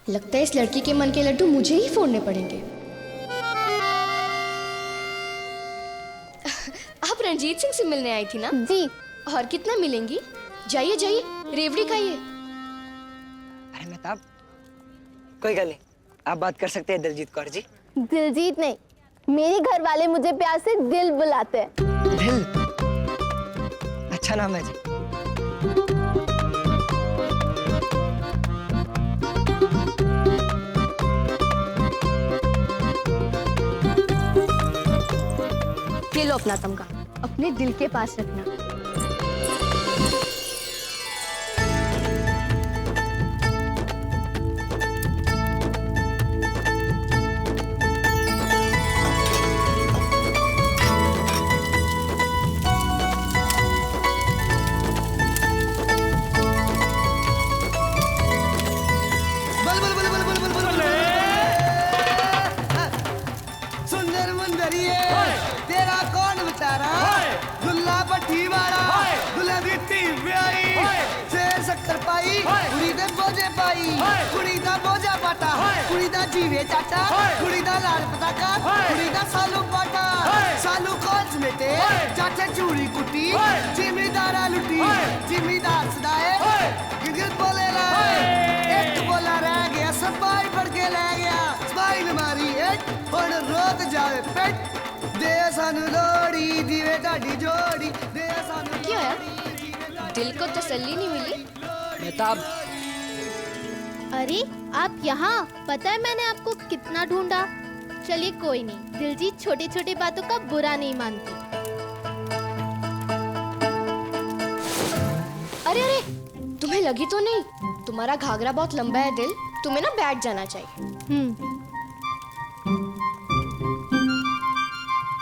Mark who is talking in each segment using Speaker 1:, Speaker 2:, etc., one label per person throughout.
Speaker 1: लगता है इस लड़की के मन के लड्डू मुझे ही फोड़ने पड़ेंगे। आप रंजीत सिंह से मिलने आई थी ना?
Speaker 2: जी।
Speaker 1: और कितना मिलेंगी? जाइए जाइए, रेवड़ी खाइए।
Speaker 3: अरे मेहताब, कोई गल नहीं, आप बात कर सकते हैं दिलजीत कौर जी।
Speaker 2: दिलजीत नहीं, मेरे घर वाले मुझे प्यार से दिल बुलाते हैं।
Speaker 3: दिल? अच्छा नाम है जी।
Speaker 2: ये लो अपना तमगा, अपने दिल के पास रखना।
Speaker 4: सुंदर मुंदरिए तेरा कौन बेचारा दुल्ला भट्टी वाला दुल्ला दी धी ब्याई शेर शक्कर पाई कुड़ी दे बोझे पाई कुड़ी दा बोझा पाटा कुड़ी दा जीवे चाचा कुड़ी दा लाल पताका कुड़ी दा सालू पाटा सालू कौन समेटे चाचे चूड़ी कुटी जिमीदारा लुटी जिमीदार सदाए गिरगिट बोले लाए एक बोला रह गया सपाई बढ़ के ले गया सपाई ने मारी एक और रोत जावे पेट दे सानू लोड़ी दीवे ढाडी जोड़ी दे सानू
Speaker 1: क्या है? दिल को तसल्ली नहीं मिली?
Speaker 3: मेहताब,
Speaker 2: अरे आप यहाँ? पता है मैंने आपको कितना ढूंढा। चलिए कोई नहीं, दिलजीत छोटी छोटी बातों का बुरा नहीं मानती।
Speaker 1: अरे अरे, तुम्हें लगी तो नहीं? तुम्हारा घाघरा बहुत लंबा है दिल, तुम्हें ना बैठ जाना चाहिए।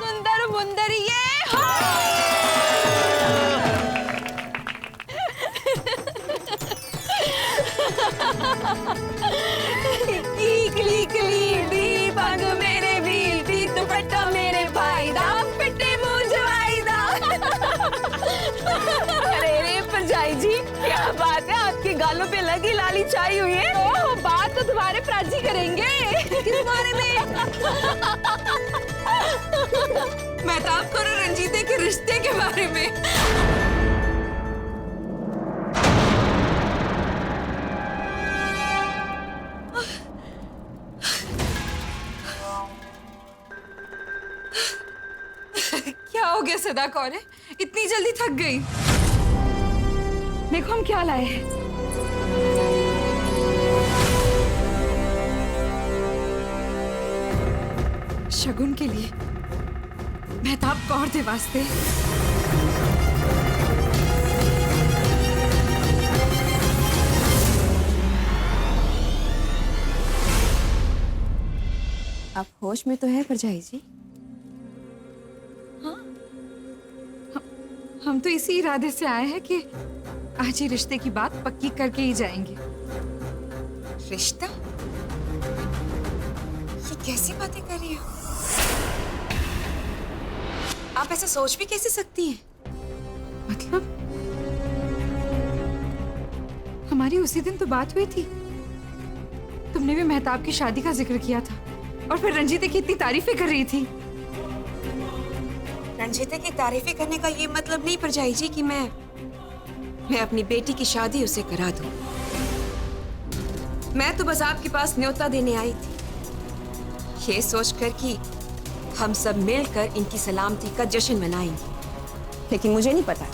Speaker 5: सुंदर मुंदरिए हो। कीकली कली दी पग मेरे वील दी दुपट्टा मेरे भाई दा पिट्टे मुंह जवाई दा। अरे रे परजाई जी, क्या बात है, आपके गालों पे लगी लाली छाई हुई है। ओह, बात तो तुम्हारे प्राची करेंगे। किस बारे में? मेहताब करो रंजीते के रिश्ते के बारे में। क्या हो गया सदा कौर है? इतनी जल्दी थक गई? देखो हम क्या लाए हैं। शगुन के लिए मेहताब कौर दे वास्ते।
Speaker 6: आप होश में तो है परजाई जी?
Speaker 5: हाँ, हम तो इसी इरादे से आए हैं कि आज ही रिश्ते की बात पक्की करके ही जाएंगे।
Speaker 6: रिश्ता? ये कैसी बातें कर रही हो? आप ऐसा सोच भी कैसे सकती हैं?
Speaker 5: मतलब हमारी उसी दिन तो बात हुई थी, तुमने भी मेहताब की शादी का जिक्र किया था और फिर रंजीते की इतनी तारीफें कर रही थी।
Speaker 6: रंजीते की तारीफें करने का ये मतलब नहीं परजाई जी कि मैं अपनी बेटी की शादी उसे करा दूं। मैं तो बस आपके पास न्योता देने आई थी, ये सोचकर कि हम सब मिलकर इनकी सलामती का जश्न मनाएंगे। लेकिन मुझे नहीं पता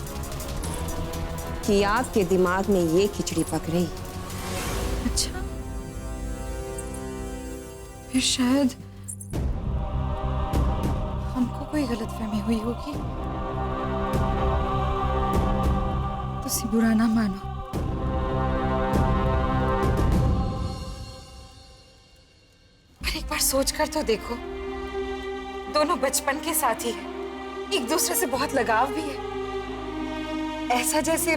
Speaker 6: कि आपके दिमाग में ये खिचड़ी पक रही।
Speaker 5: अच्छा, फिर शायद हमको कोई गलतफहमी हुई होगी। तुसी बुरा ना मानो। पर एक बार सोचकर तो देखो, दोनों बचपन के साथी हैं, एक दूसरे से बहुत लगाव भी है। ऐसा जैसे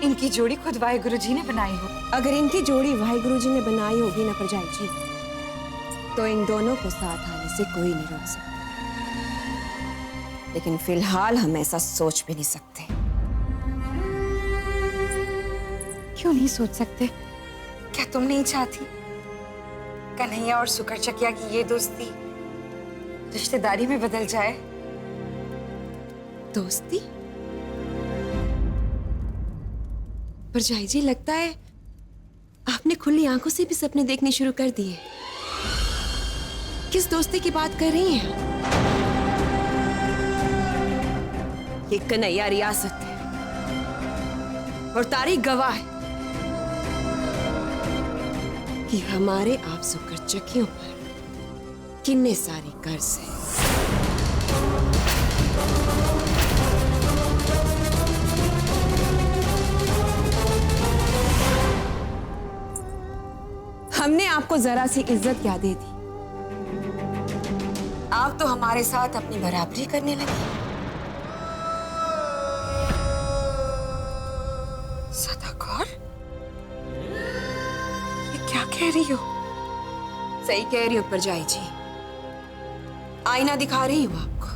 Speaker 5: इनकी जोड़ी खुद वाहिगुरु जी ने बनाई हो।
Speaker 6: अगर इनकी जोड़ी वाहिगुरु जी ने बनाई होगी ना परजाई जी, तो इन दोनों को साथ आने से कोई नहीं रोक सकता। लेकिन फिलहाल हम ऐसा सोच भी नहीं सकते।
Speaker 5: क्यों नहीं सोच सकते? क्या तुम नहीं चाहती कन्हैया और सुकर चकिया की ये दोस्ती रिश्तेदारी में बदल जाए।
Speaker 6: दोस्ती? परजाई जी, लगता है आपने खुली आंखों से भी सपने देखने शुरू कर दिए। किस दोस्ती की बात कर रही हैं? ये कन्हैया रियासत है और तारीख गवाह है कि हमारे आप सुकर चकियों पर कितने सारे कर्ज हैं। हमने आपको जरा सी इज्जत क्या दे दी, आप तो हमारे साथ अपनी बराबरी करने लगे।
Speaker 5: सदाकौर, ये क्या कह रही हो?
Speaker 6: सही कह रही हो परजाई जी, आईना दिखा रही हूं आपको।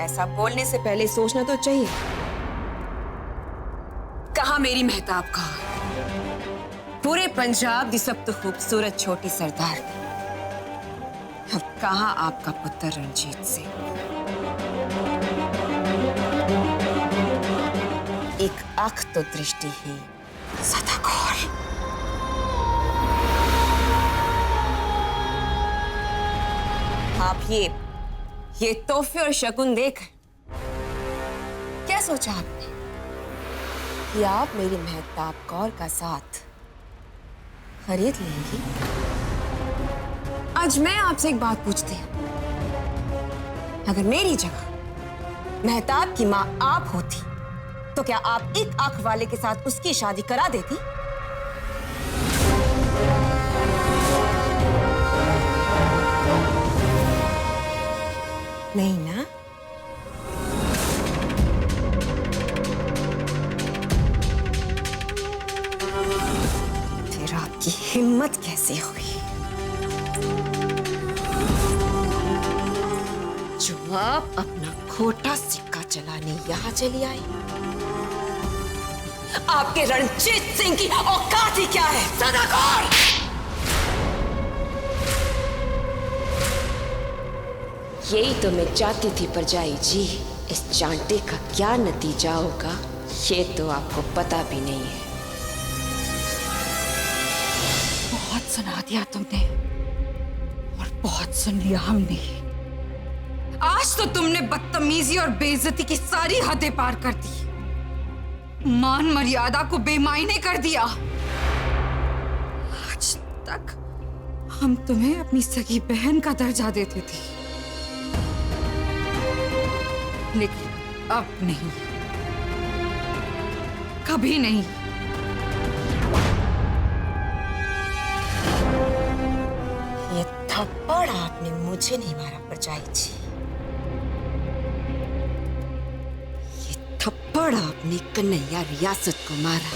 Speaker 6: ऐसा बोलने से पहले सोचना तो चाहिए। कहाँ मेरी मेहताब का? पूरे पंजाब की सब तो खूबसूरत छोटी सरदार थी। अब कहाँ आपका पुत्र रणजीत सिंह? एक आंख तो दृष्टि ही।
Speaker 5: सदाकौर,
Speaker 6: आप ये तोहफे और शगुन देकर क्या सोचा आपने कि आप मेरी मेहताब कौर का साथ खरीद लेंगी? आज मैं आपसे एक बात पूछती हूँ, अगर मेरी जगह मेहताब की माँ आप होती तो क्या आप एक आंख वाले के साथ उसकी शादी करा देती? नहीं ना? फिर आपकी हिम्मत कैसे हुई जो आप अपना खोटा सिक्का चलाने यहां चली आई? आपके रणजीत सिंह की औकात ही क्या है? सदाकौर! यही तो मैं चाहती थी परजाई जी। इस चांटे का क्या नतीजा होगा ये तो आपको पता भी नहीं है।
Speaker 5: बहुत सुना दिया तुमने और बहुत सुन लिया हमने। आज तो तुमने बदतमीजी और बेइज्जती की सारी हदें पार कर दी, मान मर्यादा को बेमायने कर दिया। आज तक हम तुम्हें अपनी सगी बहन का दर्जा देते थे, लेकिन अब नहीं, कभी नहीं।
Speaker 6: ये थप्पड़ आपने मुझे नहीं मारा परजाई जी, ये थप्पड़ आपने कन्हैया रियासत को मारा।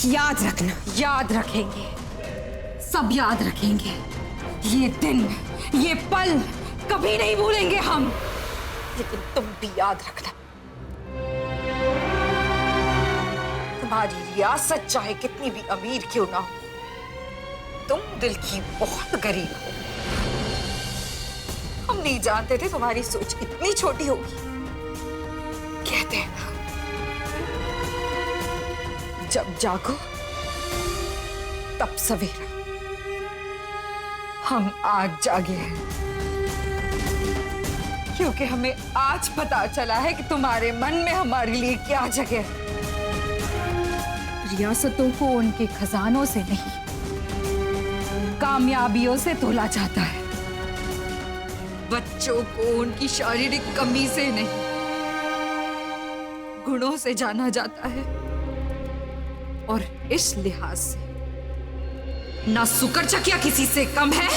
Speaker 6: याद रखना।
Speaker 5: याद रखेंगे, सब याद रखेंगे। ये दिन, ये पल कभी नहीं भूलेंगे हम। लेकिन तुम भी याद रखना, तुम्हारी रियासत चाहे कितनी भी अमीर क्यों ना हो, तुम दिल की बहुत गरीब हो। हम नहीं जानते थे तुम्हारी सोच इतनी छोटी होगी। कहते हैं ना, जब जागो तब सवेरा। हम आज जागे हैं क्योंकि हमें आज पता चला है कि तुम्हारे मन में हमारे लिए क्या जगह है। रियासतों को उनके खजानों से नहीं, कामयाबियों से तोला जाता है। बच्चों को उनकी शारीरिक कमी से नहीं, गुणों से जाना जाता है। और इस लिहाज से ना सुकर चकिया किसी से कम है,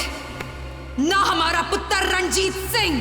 Speaker 5: ना हमारा पुत्र रणजीत सिंह।